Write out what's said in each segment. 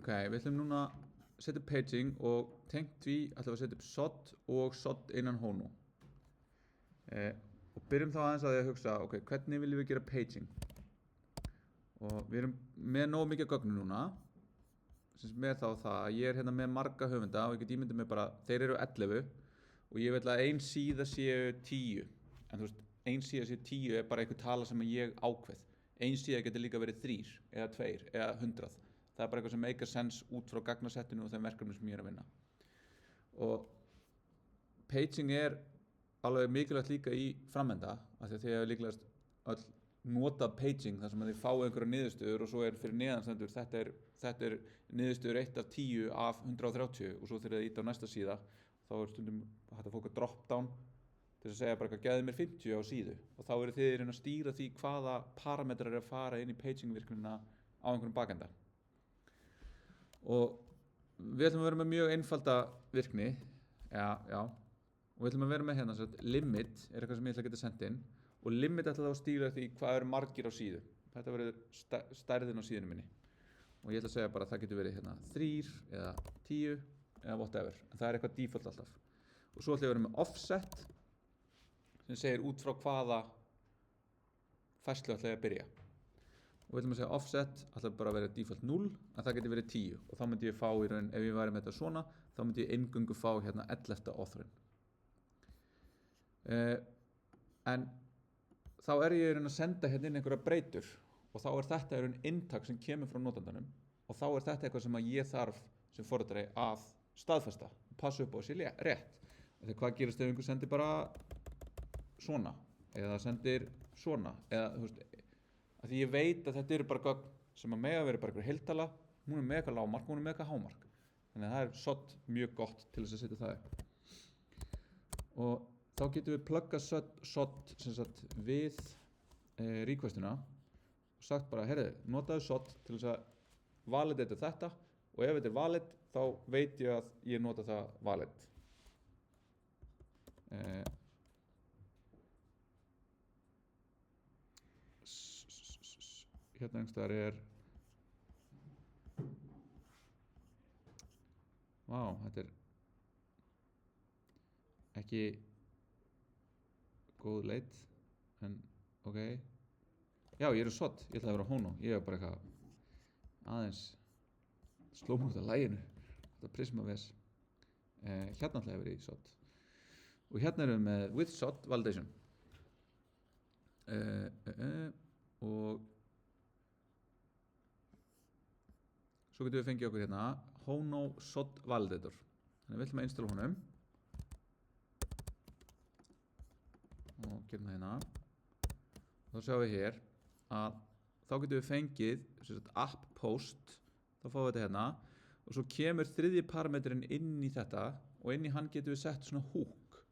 Ok, við ætlum núna að setja upp paging og tengt því ætlum við að setja upp sod og sod innan Hono. Og byrjum þá aðeins að því að hugsa, ok, hvernig viljum við gera paging? Og við erum með nóg mikið gögnu núna, sem er þá það að ég er hérna með marga höfunda og ég get ímyndið mig bara, þeir eru 11 og ég vil að ein síða séu 10. En þú veist, ein síða séu 10 er bara einhver tala sem ég ákveð. Ein síða getur líka verið 3 eða 2 eða 100. Það er bara eitthvað sem make sense út frá gagnasettinu og þeim verkefnum sem ég er að vinna. Og paging er alveg mikilvægt líka í framenda, af því að þið hefur líklegast öll notað paging þar sem þið fá einhverja niðurstöður og svo er fyrir neðanstendur þetta er niðurstöður 1 af 10 af 130 og svo þegar þið íta á næsta síða þá er stundum hægt að fá eitthvað drop down til að segja bara eitthvað geði mér 50 á síðu og þá eru þið að stýra því hvaða parametrar er að fara inn í paging virknina á einhverjum bakenda. Og við ætlum að vera með mjög einfalda virkni, og við ætlum að vera með hérna limit er eitthvað sem ég ætla að geta sendt inn og limit ætla þá að stýra því hvað eru margir á síðu. Þetta verður stærðin á síðunum minni og ég ætla að segja bara að það getur verið hérna 3 eða 10 eða whatever, en það er eitthvað default alltaf. Og svo ætla ég að vera með offset sem segir út frá hvaða færslu ætla ég að byrja. Og við ætlum að segja offset ætla bara að vera default 0 en það getur verið 10 og þá myndi ég fá í raun, ef ég væri með þetta svona þá myndi ég eingöngu fá hérna 11. authorinn. En þá er ég í raun að senda hérna inn einhverja breytur og þá er þetta í raun inntak sem kemur frá notandanum og þá er þetta eitthvað sem að ég þarf sem forritari að staðfesta og passa upp á þessi rétt. Þegar hvað gerist ef einhver sendir bara svona eða sendir svona eða þú veist, að því ég veit að þetta eru bara gögn sem að mega verið bara einhver heiltala, hún er með eitthvað lágmark, hún er með eitthvað hámark. Þannig að það er sod mjög gott til þess að setja það upp. Og þá getum við plugga sod sem sagt við requestina og sagt bara, heyrðu, notaðu sod til þess að validata þetta og ef þetta er valid þá veit ég að ég nota það valid. Hérna einhverstaðar er þetta er ekki góð leit en ok já, ég er sod, ég ætla að vera Hono ég er bara eitthvað aðeins slóma út af læginu þetta Prisma-ves hérna ætla ég að vera í sod og hérna erum við með with sod validation og svo getum við fengið okkur hérna Hono sod validator. Þannig við ætlum að installa honum og gerum það hérna. Og þá sjáum við hér að þá getum við fengið app post, þá fáum við þetta hérna og svo kemur þriðji parametrinn inn í þetta og inn í hann getum við sett svona hook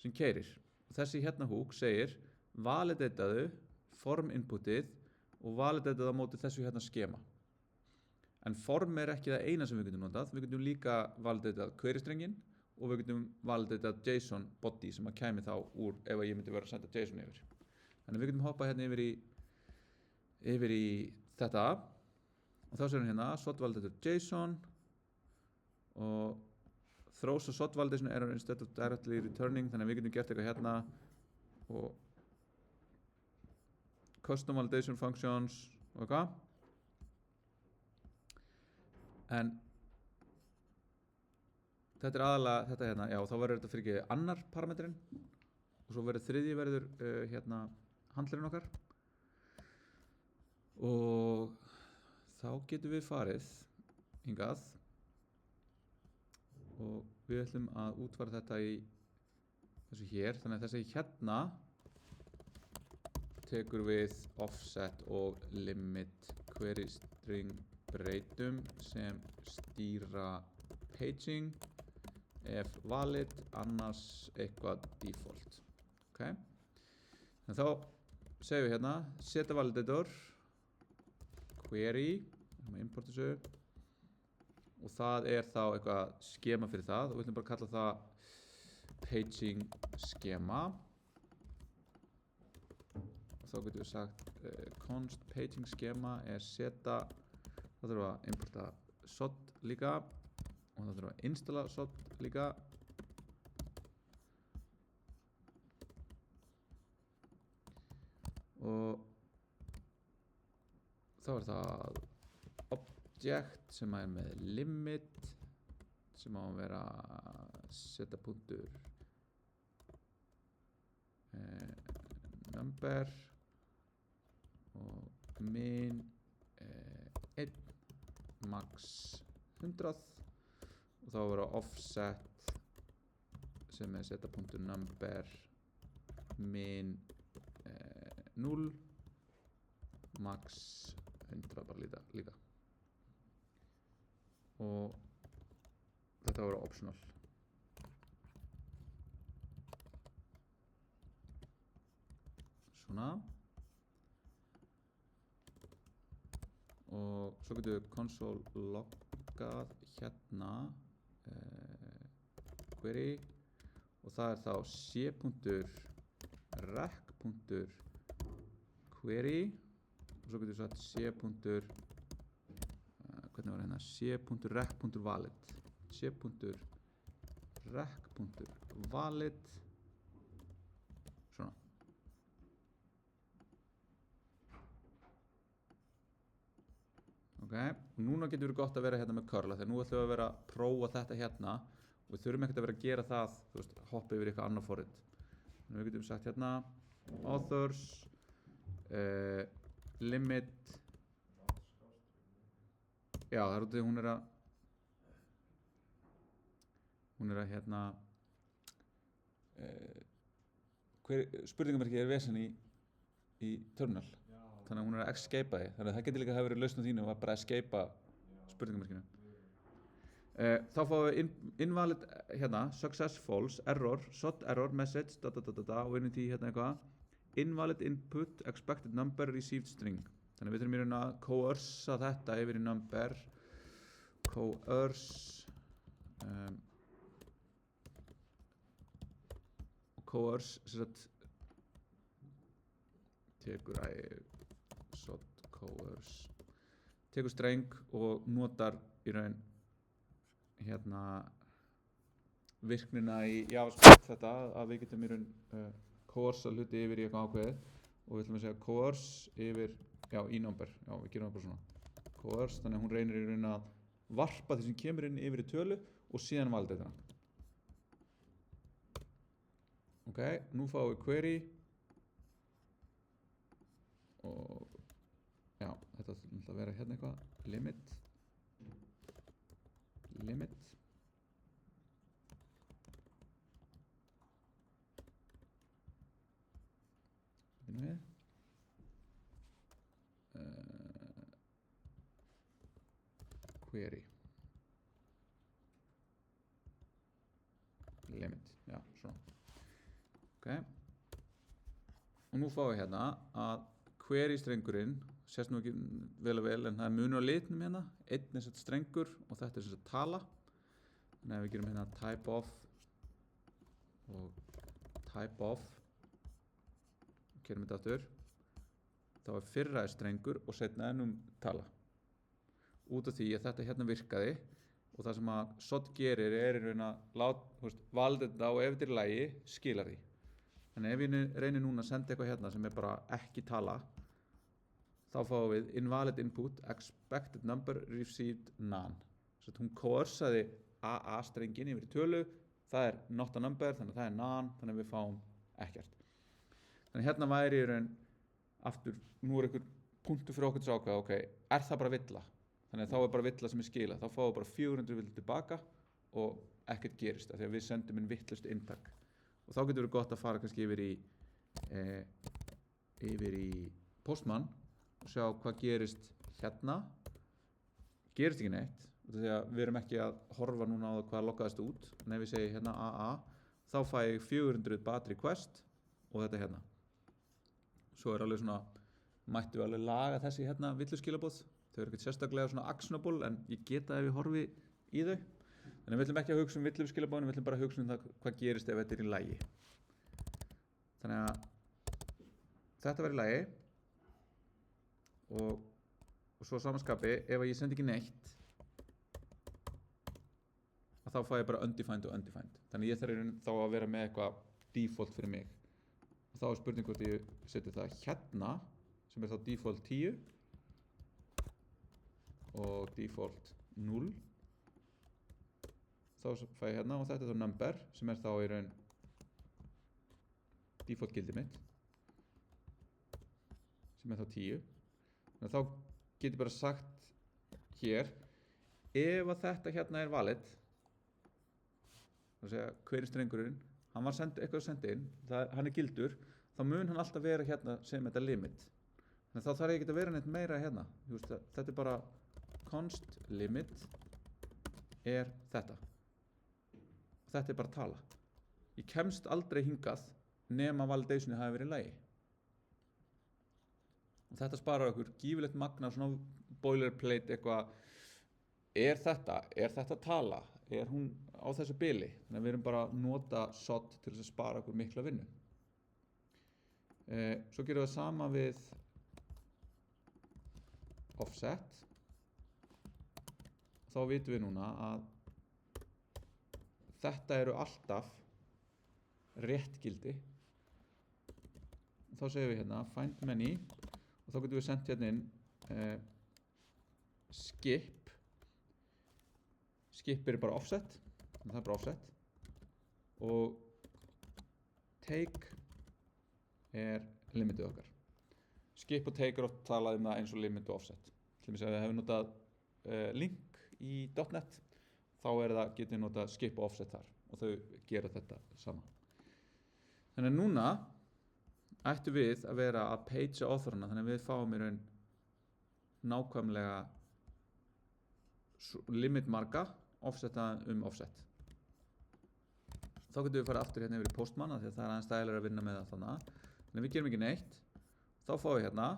sem keyrir. Og þessi hérna hook segir validataðu form inputið og validataðu á móti þessu hérna skema. En form er ekki það eina sem við getum notað, við getum líka validatað query-strengin og við getum validatað JSON body sem að kæmi þá úr ef ég myndi vera að senda JSON yfir. Þannig við getum hoppað hérna yfir í þetta og þá séum við hérna sod validated JSON og throws og sod validation error instead of directly returning, þannig að við getum gert eitthvað hérna og custom validation functions og eitthvað. En þetta er aðalega þetta hérna, já þá verður þetta fyrir ekki annar parametrinn og svo verður þriðji verður hérna handlerinn okkar og þá getum við farið hingað og við ætlum að útfæra þetta í þessu hér, þannig að þessi hérna tekur við offset og limit query string breytum sem stýra paging ef valid, annars eitthvað default. Okay. En þá segjum við hérna setja validator query, import þessu og það er þá eitthvað skema fyrir það og við ætlum bara að kalla það paging skema og þá getum við sagt const paging skema er seta þá þurfum við að importa sod líka og það þurfa að installa sod líka og þá það object sem er með limit sem á að vera setja punktur number og min 1 max 100 og þá vera offset sem er setja punktur number min 0 max 100 bara líka og þetta voru optional svona og svo getum við console loggað hérna query og það er þá c.rec.query og svo getum við sagt c.rec.valid c.rec.valid svona ok, núna getur verið gott að vera hérna með curl þegar nú ætlum við að vera að prófa þetta hérna og við þurfum ekkert að vera að gera það þú veist, hoppa yfir eitthvað annað forrit þannig við getum sagt hérna authors limit já, það er út af því hún er að hérna spurningamerkið er vesen í terminal þannig að hún er að escapea því þannig að það getur líka að hafa verið lausn á þínu og bara að escapea spurningamerkinu þá fáum við invalid hérna, success false, error, sod error, message og inn í því hérna eitthvað invalid input, expected number, received string þannig að við þurfum í raun að coerce þetta yfir í number coerce sem sagt tekur streng og notar í raun hérna virknina í JavaScript þetta að við getum í raun coerce hluti yfir í eitthvað ákveðið og við ætlum að segja coerce yfir já, í number, já, við gerum það bara svona coerce, þannig að hún reynir í raun að varpa því sem kemur inn yfir í tölu og síðan valda þetta ok, nú fáum við query og já, þetta ætla að vera hérna eitthvað limit við query limit, já, svona ok og nú fáum við hérna að query strengurinn sést nú ekki vel en það er munur á litnum hérna einn er sett strengur og þetta er sett tala þannig að við gerum hérna type of og type of gerum þetta aftur þá er fyrra er strengur og setna ennum tala út af því að þetta hérna virkaði og það sem að sod gerir er í raun að valda þetta og ef þetta er í lagi skilar því þannig ef ég reynir núna að senda eitthvað hérna sem er bara ekki tala þá fáum við invalid input expected number received none svo hún coerceaði AA strengin yfir í tölu það er not a number þannig að það er none þannig að við fáum ekkert þannig hérna væri í raun aftur, nú er einhver punktur fyrir okkur til að ákveða ok, er það bara villa þannig að þá er bara villa sem er skilað þá fáum við bara 400 villu tilbaka og ekkert gerist af því að við sendum inn vitlaust inntak og þá getur verið gott að fara kannski yfir í Postman og sjá hvað gerist hérna gerist ekki neitt því að við erum ekki að horfa núna á hvað loggaðist út en ef við segjum hérna AA þá fæ ég 400 battery request og þetta hérna svo er alveg svona mættu alveg laga þessi hérna villuskilabóð þau eru ekkert sérstaklega svona actionable en ég geta ef ég horfi í þau þannig við ætlum ekki að hugsa um villuskilabóðin við ætlum bara að hugsa um það hvað gerist ef þetta er í lagi þannig að þetta var í lagi og svo samanskapi ef ég sendi ekki neitt að þá fæ ég bara undefined og undefined. Þannig ég þarf þá að vera með eitthvað default fyrir mig. Og þá er spurning hvort ég seti það hérna, sem er þá default 10 og default 0. Þá fæ ég hérna og þetta er þá number sem er þá í raun default gildi mitt sem er þá 10. Þannig að þá get ég bara sagt hér ef að þetta hérna er valid, það að segja hver er strengurinn, hann var eitthvað sendið inn, hann er gildur, þá mun hann alltaf vera hérna sem þetta limit. Þannig að þá þarf ég ekki að vera neitt meira hérna. Þetta er bara const limit er þetta. Og þetta er bara tala. Ég kemst aldrei hingað nema validationi hafi verið í lagi. Og þetta sparar okkur gífurlegt magna svona boilerplate eitthvað. Er þetta tala? Er hún á þessu bili? Þannig að við erum bara að nota sod til þess að spara okkur mikla vinnu. Svo gerum við það sama við offset. Þá vitum við núna að þetta eru alltaf rétt gildi. Þá segjum við hérna find many og þá getum við sendt hérna inn skip. Skip er bara offset, þannig það er bara offset og take er limitið okkar. Skip og take er oft talað það eins og limit og offset. Til dæmis ef við hefum notað link í .NET þá getum við notað skip og offset þar og þau gera þetta sama. Þannig að núna ættum við að vera að pagea authorna þannig að við fáum í raun nákvæmlega limit marga offseta offset. Þá getum við farið aftur hérna yfir í postman því að það er aðeins stælar að vinna með það þannig. Þannig að við gerum ekki neitt. Þá fáum við hérna,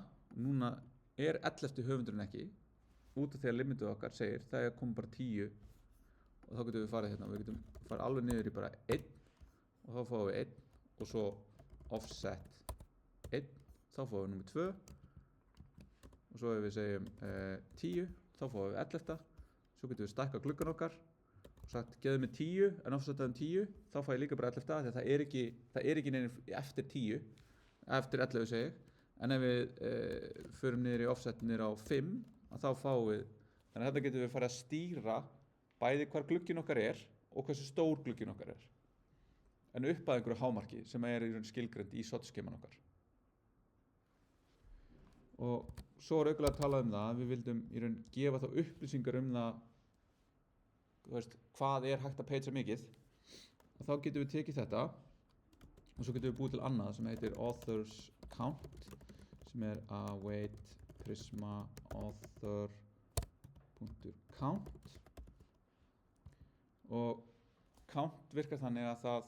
núna er 11. höfundurinn ekki út af því að limitið okkar segir það er komið bara 10 og þá getum við farið hérna, við getum farið alveg niður í bara 1 og þá fáum við 1 og svo offset 1, þá fáum við nummer 2 og svo ef við segjum 10, þá fáum við 11. Svo getum við stækkað gluggan okkar og sagt geðu mig 10 en offsetaðum 10, þá fæ ég líka bara 11 því að það er ekki neina eftir 10, eftir 11 segi ég, en ef við förum niður í offset niður á 5, að þá fáum við, þannig að þetta getum við farið að stýra bæði hvar glugginn okkar er og hversu stór glugginn okkar er, en upp að einhverju hámarki sem er í raun skilgreind í SOT-skeman okkar. Og svo er auðvitað að tala það að við vildum í raun gefa þá upplýsingar það hvað er hægt að pagea mikið og þá getum við tekið þetta og svo getum við búið til annað sem heitir authors count sem er await prisma author.count og count virkar þannig að það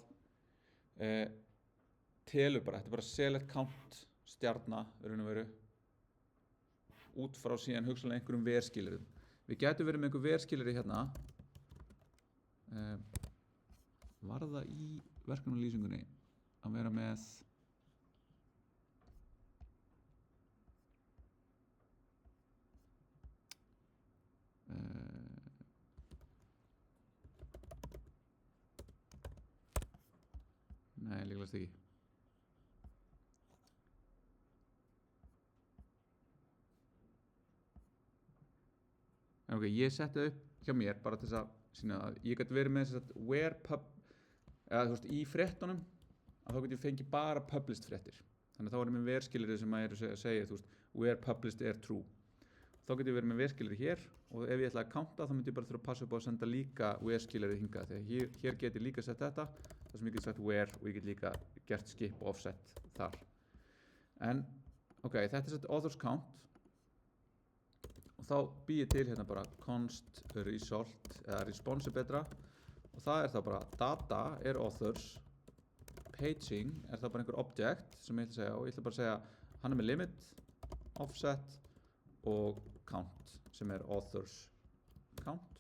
telur bara, þetta er bara select count stjarna raun og veru út frá síðan hugsanlega einhverjum verskilyrðum. Við gætum verið með einhver verskilyrði hérna var það í verkefnalýsingunni að vera með nei, líklegast ekki. En ok, ég setti upp hjá mér bara til þess að sýna að ég gæti verið með þess að where pub eða þú veist í fréttunum að þá gæti ég fengið bara published fréttir. Þannig að þá er með verskilyrði sem að segja þú veist where published er true. Þá gæti ég verið með verskilyrði hér og ef ég ætla að counta þá myndi ég bara þurfa að passa upp á að senda líka verskilyrði hingað þegar hér get ég líka sett þetta þar sem ég get sagt where og ég get líka gert skip og offset þar. En ok, þetta er sett authors count og þá býð ég til hérna bara const result eða response er betra og það er þá bara data er authors, paging er það bara einhver object sem ég ætla að segja og ég ætla bara að segja hann er með limit, offset og count sem er authors count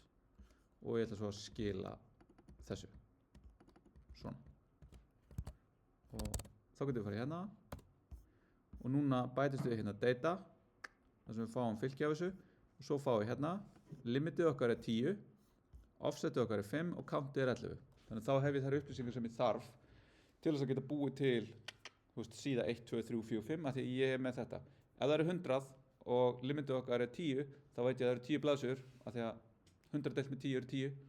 og ég ætla svo að skila þessu svona og þá getum við farið hérna og núna bætist við hérna data þar sem við fáum fylgi af þessu og svo fáum við hérna limitið okkar er 10 offsetið okkar 5 og countið 11. Þannig þá hef ég þær upplýsingar sem ég þarf til þess að geta búið til síða 1, 2, 3, 4, 5 af því ég með þetta. Ef það eru 100 og limitið okkar 10 þá veit ég að það eru 10 blaðsjur af því að 100 deilt með 10 eru 10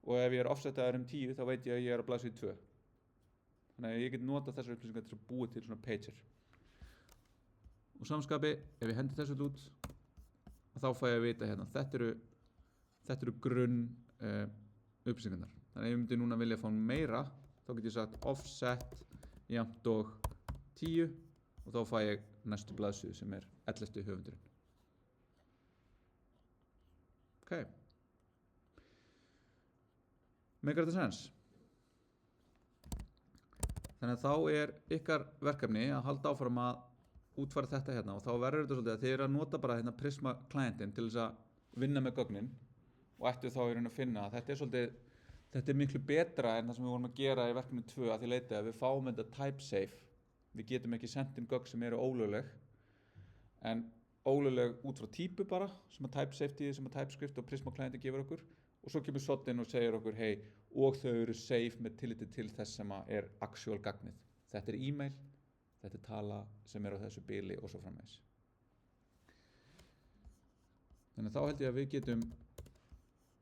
og ef ég offsetaður 10 þá veit ég að ég er á blaðsjur 2. Þannig að ég get notað þessar upplýsingar til að búið til svona pager. Og samskapi, ef ég hendi þessu út þá fæ ég að vita hérna, þetta eru grunn upplýsingarnar. Þannig að ef ég myndi núna vilja fá meira, þá get ég sagt offset jafnt og 10 og þá fæ ég næstu blaðsíðu sem er 11. höfundurinn. Ok. Meikar þetta sens? Þannig að þá er ykkar verkefni að halda áfram að útfæra þetta hérna og þá verður þetta svolítið að þið eru að nota bara hérna Prisma klientinn til þess að vinna með gögnin og ættu þá í raun að finna að þetta er miklu betra en það sem við vorum að gera í verkefni 2 að því leyti að við fáum þetta type safe. Við getum ekki sendt inn gögn sem eru ólögleg en ólögleg út frá típu bara sem að type safety, sem að TypeScript og Prisma klientinn gefur okkur og svo kemur SOT-inn og segir okkur hei og þau eru safe með tilliti til þess sem að er actual gagnið. Þetta er e-mail, þetta er tala sem er á þessu bili og svo framvegis. Þannig að þá held ég að við getum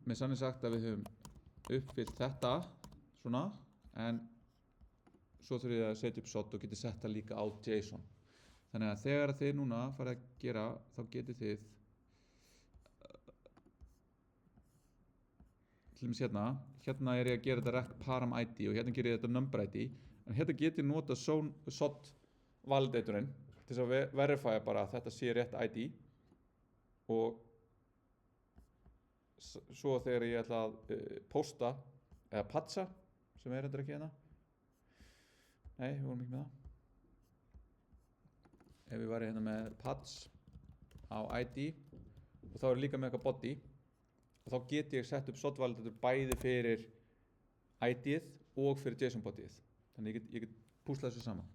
með sannig sagt að við höfum uppfyllt þetta svona en svo þurfum ég að setja upp SOT og geti sett það líka á JSON. Þannig að þegar þið núna farið að gera þá getið þið til dæmis hérna er ég að gera þetta rect param ID og hérna gerir ég þetta number ID en hérna getið nota SOT validatorinn til þess að verifya bara að þetta sé rétt ID og svo þegar ég ætla að posta eða patcha sem er þetta ekki hérna nei, við vorum ekki með það ef við væri hérna með patch á ID og þá er líka með eitthvað body og þá get ég sett upp SOT validator bæði fyrir ID-ið og fyrir JSON bodyið þannig ég get púslað þessu saman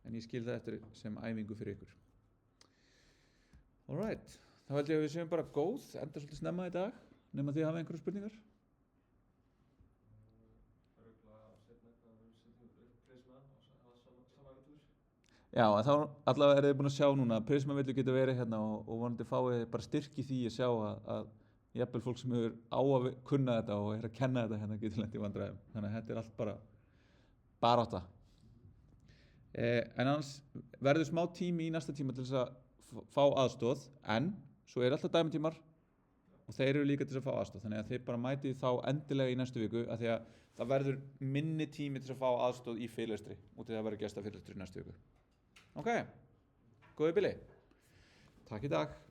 en ég skil það eftir sem æfingu fyrir ykkur. Alright, þá held ég að við séum bara góð, enda svolítið snemma í dag, nema því að hafa einhverjar spurningar. Já, en þá allavega er þið búin að sjá núna að Prisma villu geta verið hérna og vonandi fáið bara styrk í því að sjá að jafnvel fólk sem hefur á að kunna þetta og er að kenna þetta hérna getur lent í vandræðum. Þannig að þetta er allt bara barátta. En annars verður smá tími í næsta tíma til þess að fá aðstoð en svo er alltaf dæmatímar og þeir eru líka til þess að fá aðstoð þannig að þeir bara mætið þá endilega í næstu viku af því að það verður minni tími til þess að fá aðstoð í fyrirlestri út í það verður gestafyrirlestri í næstu viku. Ok, góði bili. Takk í dag.